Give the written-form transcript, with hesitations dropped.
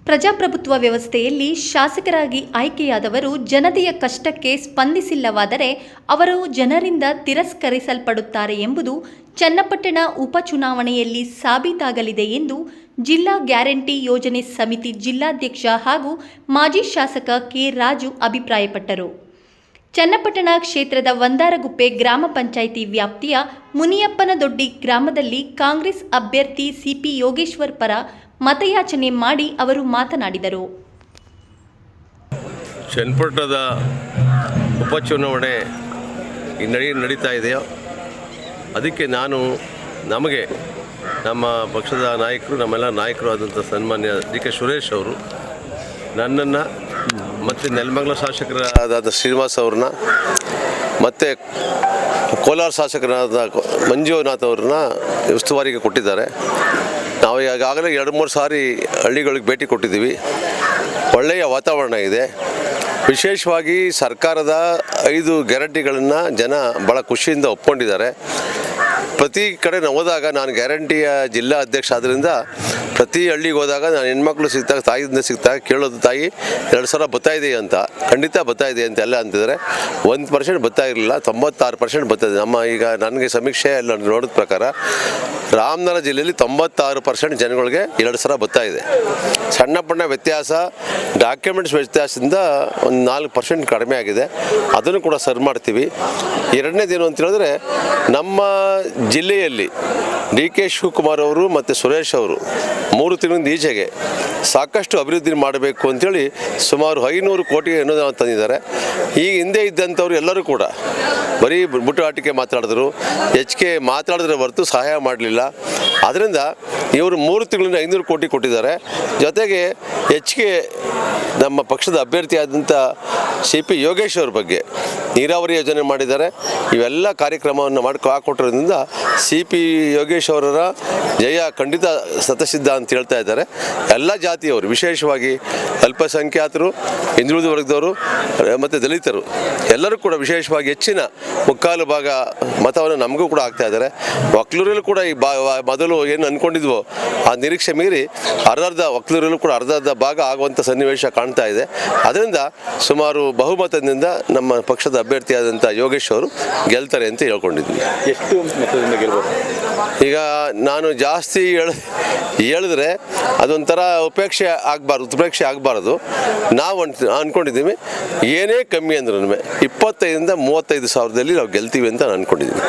ಪ್ರಜಾಪ್ರಭುತ್ವ ವ್ಯವಸ್ಥೆಯಲ್ಲಿ ಶಾಸಕರಾಗಿ ಆಯ್ಕೆಯಾದವರು ಜನತೆಯ ಕಷ್ಟಕ್ಕೆ ಸ್ಪಂದಿಸಿಲ್ಲವಾದರೆ ಅವರು ಜನರಿಂದ ತಿರಸ್ಕರಿಸಲ್ಪಡುತ್ತಾರೆ ಎಂಬುದು ಚನ್ನಪಟ್ಟಣ ಉಪಚುನಾವಣೆಯಲ್ಲಿ ಸಾಬೀತಾಗಲಿದೆ ಎಂದು ಜಿಲ್ಲಾ ಗ್ಯಾರಂಟಿ ಯೋಜನೆ ಸಮಿತಿ ಜಿಲ್ಲಾಧ್ಯಕ್ಷ ಹಾಗೂ ಮಾಜಿ ಶಾಸಕ ಕೆ. ರಾಜು ಅಭಿಪ್ರಾಯಪಟ್ಟರು. ಚನ್ನಪಟ್ಟಣ ಕ್ಷೇತ್ರದ ವಂದಾರಗುಪ್ಪೆ ಗ್ರಾಮ ಪಂಚಾಯಿತಿ ವ್ಯಾಪ್ತಿಯ ಮುನಿಯಪ್ಪನದೊಡ್ಡಿ ಗ್ರಾಮದಲ್ಲಿ ಕಾಂಗ್ರೆಸ್ ಅಭ್ಯರ್ಥಿ ಸಿಪಿ ಯೋಗೇಶ್ವರ್ ಪರ ಮತಯಾಚನೆ ಮಾಡಿ ಅವರು ಮಾತನಾಡಿದರು. ಚನ್ನಪಟ್ಟಣದ ಉಪಚುನಾವಣೆ ನಡೀತಾ ಇದೆಯೋ ಅದಕ್ಕೆ ನಮಗೆ ನಮ್ಮ ಪಕ್ಷದ ನಾಯಕರು, ನಮ್ಮೆಲ್ಲ ನಾಯಕರು ಆದಂಥ ಸನ್ಮಾನ್ಯ ಡಿ ಕೆ ಸುರೇಶ್ ಅವರು ನನ್ನನ್ನು ಮತ್ತು ನೆಲಮಂಗಲ ಶಾಸಕರಾದ ಶ್ರೀನಿವಾಸ್ ಅವ್ರನ್ನ ಮತ್ತು ಕೋಲಾರ ಶಾಸಕರಾದ ಮಂಜುನಾಥ್ ಅವ್ರನ್ನ ಉಸ್ತುವಾರಿಗೆ ಕೊಟ್ಟಿದ್ದಾರೆ. ನಾವು ಈಗಾಗಲೇ 2-3 ಸಾರಿ ಹಳ್ಳಿಗಳಿಗೆ ಭೇಟಿ ಕೊಟ್ಟಿದ್ದೀವಿ. ಒಳ್ಳೆಯ ವಾತಾವರಣ ಇದೆ. ವಿಶೇಷವಾಗಿ ಸರ್ಕಾರದ 5 ಗ್ಯಾರಂಟಿಗಳನ್ನು ಜನ ಭಾಳ ಖುಷಿಯಿಂದ ಒಪ್ಕೊಂಡಿದ್ದಾರೆ. ಪ್ರತಿ ಕಡೆ ಹೋದಾಗ ನಾನು ಗ್ಯಾರಂಟಿಯ ಜಿಲ್ಲಾ ಅಧ್ಯಕ್ಷ ಆದ್ದರಿಂದ ಪ್ರತಿ ಹಳ್ಳಿಗೆ ಹೋದಾಗ ನಾನು ಹೆಣ್ಮಕ್ಳು ಸಿಗ್ತಾಗ ತಾಯಿಯಿಂದ ಸಿಗ್ತಾಗ ಕೇಳೋದು, ತಾಯಿ 2,000 ಬರ್ತಾಯಿದೆ ಅಂತ. ಖಂಡಿತ ಬರ್ತಾಯಿದೆ ಅಂತ ಎಲ್ಲ ಅಂತಿದ್ದಾರೆ. 1% ಬರ್ತಾ ಇರಲಿಲ್ಲ, 96% ಬರ್ತಾಯಿದೆ. ಈಗ ನನಗೆ ಸಮೀಕ್ಷೆ ಎಲ್ಲ ನೋಡಿದ ಪ್ರಕಾರ ರಾಮನಗರ ಜಿಲ್ಲೆಯಲ್ಲಿ 96% ಜನಗಳಿಗೆ 2,000 ಬರ್ತಾಯಿದೆ. ಸಣ್ಣ ಪಣ್ಣ ವ್ಯತ್ಯಾಸ, ಡಾಕ್ಯುಮೆಂಟ್ಸ್ ವ್ಯತ್ಯಾಸದಿಂದ ಒಂದು 4% ಕಡಿಮೆ ಆಗಿದೆ. ಅದನ್ನು ಕೂಡ ಸರಿ ಮಾಡ್ತೀವಿ. ಎರಡನೇದೇನು ಅಂತ ಹೇಳಿದ್ರೆ, ನಮ್ಮ ಜಿಲ್ಲೆಯಲ್ಲಿ ಡಿ ಕೆ ಶಿವಕುಮಾರ್ ಅವರು ಮತ್ತು ಸುರೇಶ್ ಅವರು 3 ತಿಂಗಳಿಂದ ಈಚೆಗೆ ಸಾಕಷ್ಟು ಅಭಿವೃದ್ಧಿ ಮಾಡಬೇಕು ಅಂಥೇಳಿ ಸುಮಾರು 500 ಕೋಟಿ ಅನುದಾನ ತಂದಿದ್ದಾರೆ. ಈ ಹಿಂದೆ ಇದ್ದಂಥವ್ರು ಎಲ್ಲರೂ ಕೂಡ ಬರೀ ಬುಟ್ಟಾಟಿಕೆ ಮಾತಾಡಿದ್ರು, ಹೆಚ್ಚಿಗೆ ಮಾತಾಡಿದ್ರೆ ಹೊರತು ಸಹಾಯ ಮಾಡಲಿಲ್ಲ. ಅದರಿಂದ ಇವರು 3 ತಿಂಗಳಿಂದ 500 ಕೋಟಿ ಕೊಟ್ಟಿದ್ದಾರೆ. ಜೊತೆಗೆ ಹೆಚ್ಚಿಗೆ ನಮ್ಮ ಪಕ್ಷದ ಅಭ್ಯರ್ಥಿಯಾದಂಥ ಸಿ ಪಿ ಯೋಗೇಶ್ ಅವ್ರ ಬಗ್ಗೆ ನೀರಾವರಿ ಯೋಜನೆ ಮಾಡಿದ್ದಾರೆ. ಇವೆಲ್ಲ ಕಾರ್ಯಕ್ರಮವನ್ನು ಹಾಕೊಟ್ಟಿರೋದ್ರಿಂದ ಸಿ ಪಿ ಯೋಗೇಶ್ ಅವರ ಜಯ ಖಂಡಿತ ಸತಸಿದ್ಧ ಅಂತ ಹೇಳ್ತಾ ಇದ್ದಾರೆ. ಎಲ್ಲ ಜಾತಿಯವರು, ವಿಶೇಷವಾಗಿ ಅಲ್ಪಸಂಖ್ಯಾತರು, ಹಿಂದುಳಿದ ವರ್ಗದವರು ಮತ್ತು ದಲಿತರು ಎಲ್ಲರೂ ಕೂಡ ವಿಶೇಷವಾಗಿ ಹೆಚ್ಚಿನ 3/4 ಭಾಗ ಮತವನ್ನು ನಮಗೂ ಕೂಡ ಆಗ್ತಾ ಇದ್ದಾರೆ. ಒಕ್ಕಲೂರಲ್ಲೂ ಕೂಡ ಈ ಮೊದಲು ಏನು ಅಂದ್ಕೊಂಡಿದ್ವೋ ಆ ನಿರೀಕ್ಷೆ ಮೀರಿ ಅರ್ಧ ಒಕ್ಕಲೂರಲ್ಲೂ ಕೂಡ ಅರ್ಧ ಭಾಗ ಆಗುವಂಥ ಸನ್ನಿವೇಶ ಕಾಣ್ತಾ ಇದೆ. ಅದರಿಂದ ಸುಮಾರು ಬಹುಮತದಿಂದ ನಮ್ಮ ಪಕ್ಷದ ಅಭ್ಯರ್ಥಿಯಾದಂಥ ಯೋಗೇಶ್ ಅವರು ಗೆಲ್ತಾರೆ ಅಂತ ಹೇಳ್ಕೊಂಡಿದ್ವಿ. ಎಷ್ಟು ಮತದಿಂದ ಗೆಲ್ಬೋದು? ಈಗ ನಾನು ಜಾಸ್ತಿ ಹೇಳಿದ್ರೆ ಅದೊಂಥರ ಉತ್ಪ್ರೇಕ್ಷೆ ಆಗಬಾರ್ದು. ನಾವು ಅಂದ್ಕೊಂಡಿದ್ದೀವಿ ಏನೇ ಕಮ್ಮಿ ಅಂದ್ರೂ 25,000 ಇಂದ 35,000 ನಾವು ಗೆಲ್ತೀವಿ ಅಂತ ಅಂದ್ಕೊಂಡಿದ್ದೀವಿ.